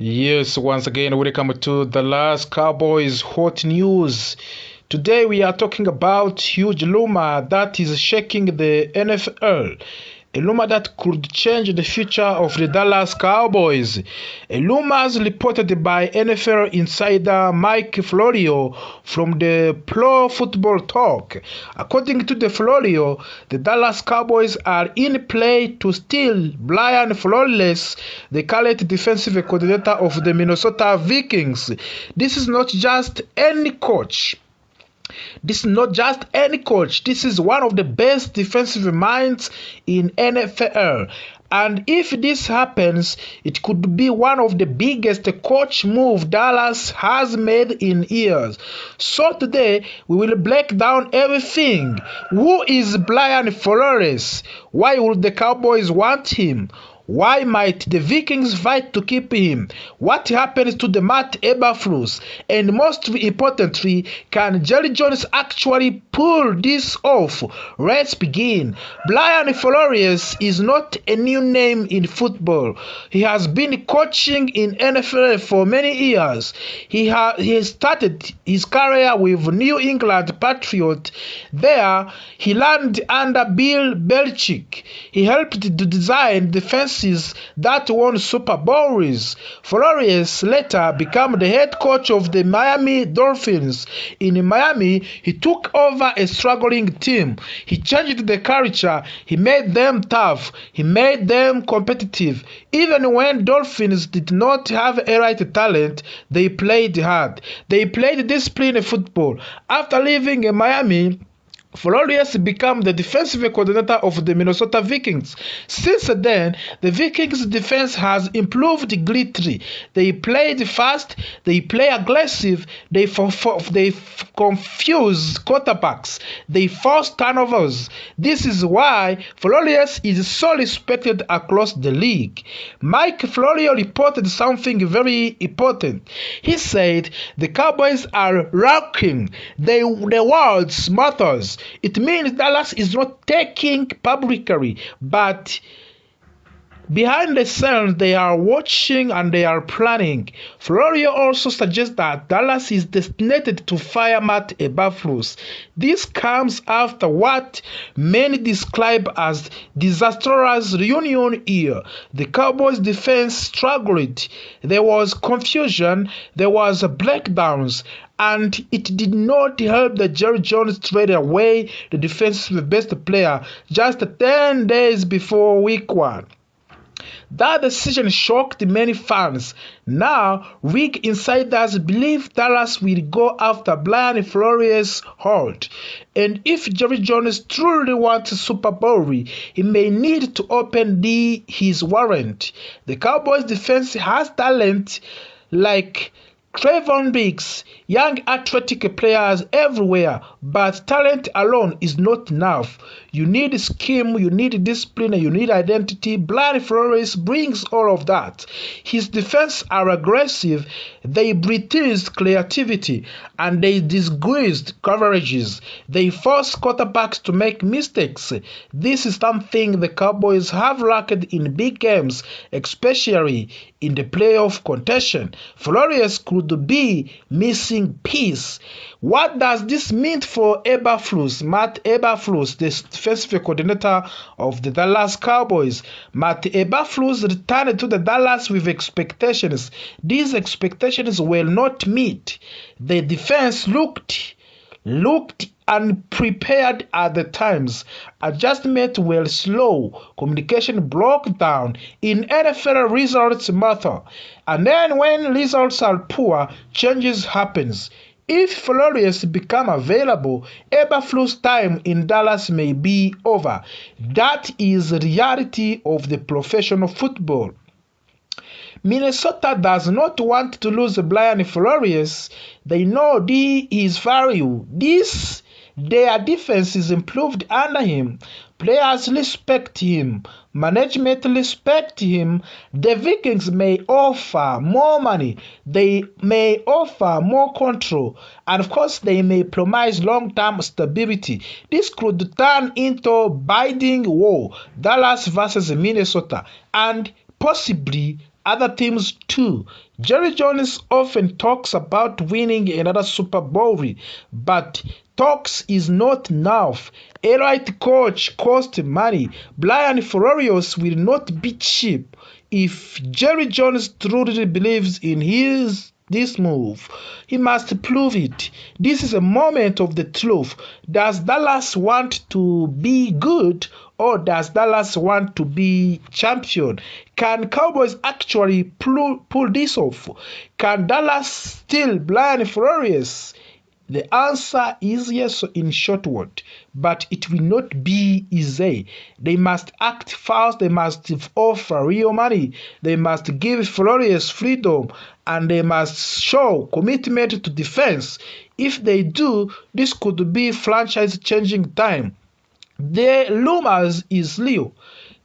Yes, once again, welcome to the last Cowboys hot news. Today we are talking about huge rumor that is shaking the NFL. A rumor that could change the future of the Dallas Cowboys. A rumor reported by NFL insider Mike Florio from the Pro Football Talk. According to the Florio, the Dallas Cowboys are in play to steal Brian Flores, the current defensive coordinator of the Minnesota Vikings. This is not just any coach. This is one of the best defensive minds in NFL. And if this happens, it could be one of the biggest coach move Dallas has made in years. So today, we will break down everything. Who is Brian Flores? Why would the Cowboys want him? Why might the Vikings fight to keep him? What happens to the Matt Eberflus? And most importantly, can Jerry Jones actually pull this off? Let's begin. Brian Flores is not a new name in football. He has been coaching in NFL for many years. He started his career with New England Patriots. There, he learned under Bill Belichick. He helped to design defenses that won Super Bowls. Flores later became the head coach of the Miami Dolphins. In Miami, he took over a struggling team. He changed the culture. He made them tough. He made them competitive. Even when Dolphins did not have a right talent, they played hard. They played disciplined football. After leaving Miami, Flores became the defensive coordinator of the Minnesota Vikings. Since then, the Vikings defense has improved greatly. They played fast, they play aggressive, they confuse quarterbacks, they force turnovers. This is why Flores is so respected across the league. Mike Florio reported something very important. He said the Cowboys are rocking. The words matters. It means Dallas is not taking publicly, but behind the scenes, they are watching and they are planning. Florio also suggests that Dallas is destined to fire Matt Eberflus. This comes after what many describe as disastrous reunion year. The Cowboys' defense struggled. There was confusion. There was breakdowns. And it did not help that Jerry Jones traded away the defensive best player just 10 days before week 1. That decision shocked many fans. Now, weak insiders believe Dallas will go after Brian Flores' hold. And if Jerry Jones truly wants a Super Bowl, he may need to open his warrant. The Cowboys' defense has talent like Trayvon Diggs, young athletic players everywhere, but talent alone is not enough. You need scheme, you need discipline, you need identity. Brian Flores brings all of that. His defense are aggressive, they breathe creativity, and they disguise coverages. They force quarterbacks to make mistakes. This is something the Cowboys have lacked in big games, especially in the playoff contention. Flores could be missing piece. What does this mean for Eberflus? Matt Eberflus, the defensive coordinator of the Dallas Cowboys. Matt Eberflus returned to the Dallas with expectations. These expectations were not met. The defense looked unprepared at the times. Adjustments were slow. Communication broke down. In NFL, results matter. And then when results are poor, changes happens. If Flores become available, Eberflus' time in Dallas may be over. That is the reality of the professional football. Minnesota does not want to lose Brian Flores. They know his value. Their defense is improved under him. Players respect him. Management respect him. The Vikings may offer more money. They may offer more control. And of course, they may promise long-term stability. This could turn into bidding war. Dallas versus Minnesota. And possibly other teams too. Jerry Jones often talks about winning another Super Bowl, but talks is not enough. A right coach costs money. Brian Flores will not be cheap. If Jerry Jones truly believes in this move, he must prove it. This is a moment of the truth. Does Dallas want to be good, or does Dallas want to be champion? Can Cowboys actually pull this off? Can Dallas steal Brian Flores? The answer is yes in short word, but it will not be easy. They must act fast, they must offer real money, they must give Flores freedom, and they must show commitment to defense. If they do, this could be franchise-changing time. The rumors is real.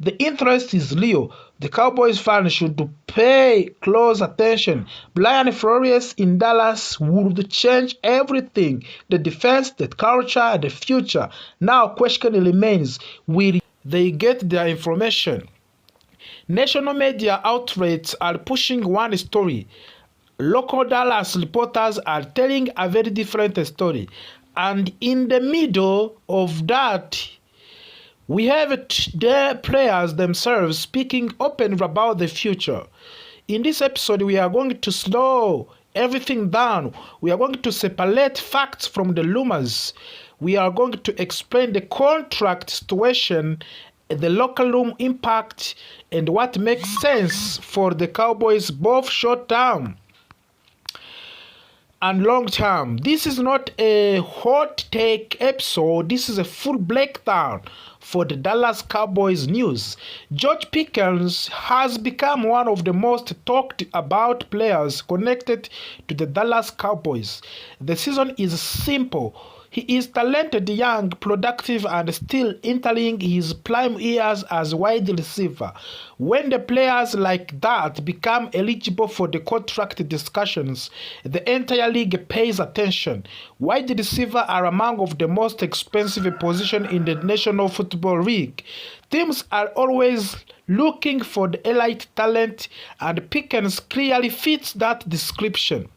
The interest is real. The Cowboys fans should pay close attention. Brian Flores in Dallas would change everything. The defense, the culture, and the future. Now question remains, will they get their information? National media outlets are pushing one story. Local Dallas reporters are telling a very different story. And in the middle of that, we have the players themselves speaking openly about the future. In this episode, we are going to slow everything down. We are going to separate facts from the rumors. We are going to explain the contract situation, the locker room impact, and what makes sense for the Cowboys both short term and long term. This is not a hot take episode. This is a full breakdown for the Dallas Cowboys news. George Pickens has become one of the most talked about players connected to the Dallas Cowboys. The season is simple. He is talented, young, productive, and still entering his prime years as wide receiver. When the players like that become eligible for the contract discussions, the entire league pays attention. Wide receivers are among of the most expensive positions in the National Football League. Teams are always looking for the elite talent, and Pickens clearly fits that description.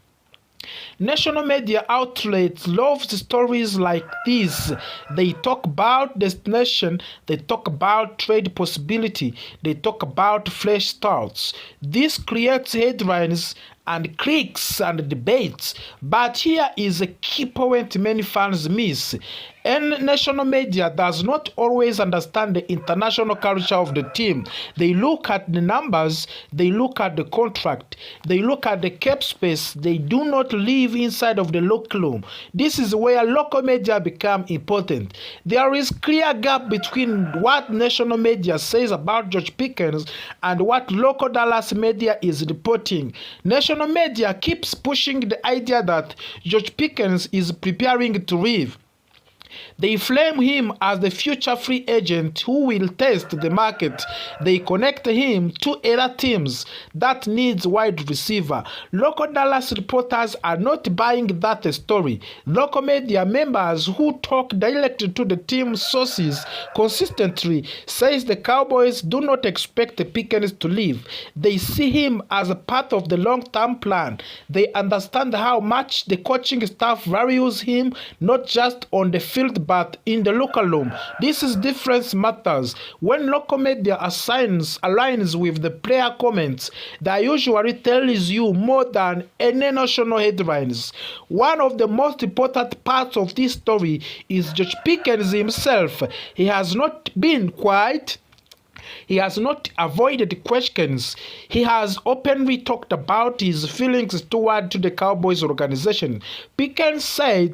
National media outlets love stories like this. They talk about destination, they talk about trade possibility, they talk about fresh starts. This creates headlines and clicks and debates. But here is a key point many fans miss. And national media does not always understand the international culture of the team. They look at the numbers, they look at the contract, they look at the cap space. They do not live inside of the locker room. This is where local media become important. There is clear gap between what national media says about George Pickens and what local Dallas media is reporting. National media keeps pushing the idea that George Pickens is preparing to leave. They flame him as the future free agent who will test the market. They connect him to other teams that needs wide receiver. Local Dallas reporters are not buying that story. Local media members who talk directly to the team sources consistently says the Cowboys do not expect the Pickens to leave. They see him as a part of the long-term plan. They understand how much the coaching staff values him, not just on the field but in the local room. This is difference matters. When local media aligns with the player comments, that usually tells you more than any national headlines. One of the most important parts of this story is George Pickens himself. He has not been quiet. He has not avoided questions. He has openly talked about his feelings toward the Cowboys organization. Pickens said